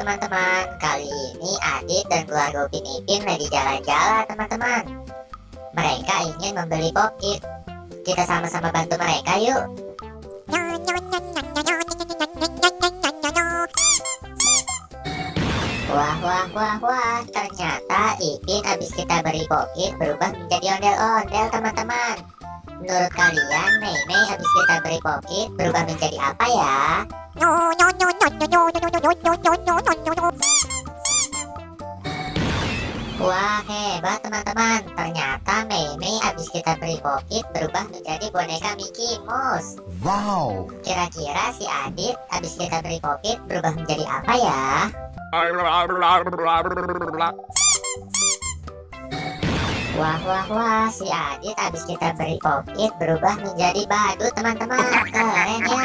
teman-teman. Kali ini Adit dan keluarga Upin Ipin lagi jalan-jalan teman-teman. Mereka ingin membeli Pop-It. Kita sama-sama bantu mereka yuk. Wah, ternyata Ipin habis kita beri Pop-It berubah menjadi ondel-ondel teman-teman. Menurut kalian Mei habis kita beri Pop-It berubah menjadi apa ya? Wah, hebat teman-teman. Ternyata Mei habis kita beri Pop-It berubah menjadi boneka Mickey Mouse. Wow. Kira-kira si Adit habis kita beri Pop-It berubah menjadi apa ya? Wah, si Adit habis kita beri Pop-It berubah menjadi badut teman-teman. Keren ya.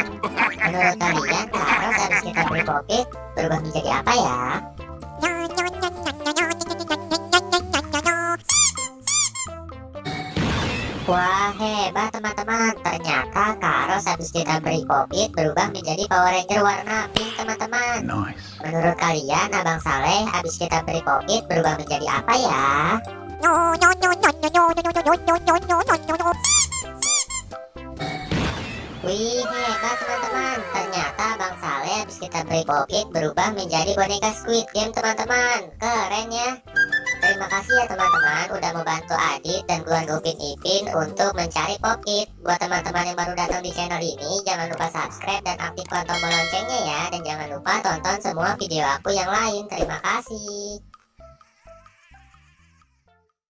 Menurut kalian Karos habis kita beri Pop-It berubah menjadi apa ya? Wah, hebat teman-teman. Ternyata Karos habis kita beri Pop-It berubah menjadi Power Ranger warna pink teman-teman. Nice. Menurut kalian Abang Saleh habis kita beri Pop-It berubah menjadi apa ya? Wih, hebat teman-teman. Ternyata Bang Saleh habis kita beri Pop-It berubah menjadi boneka Squid Game teman-teman. Keren ya. Terima kasih ya teman-teman udah membantu Adit dan keluarga Upin Ipin untuk mencari Pop-It. Buat teman-teman yang baru datang di channel ini, jangan lupa subscribe dan aktifkan tombol loncengnya ya. Dan jangan lupa tonton semua video aku yang lain. Terima kasih.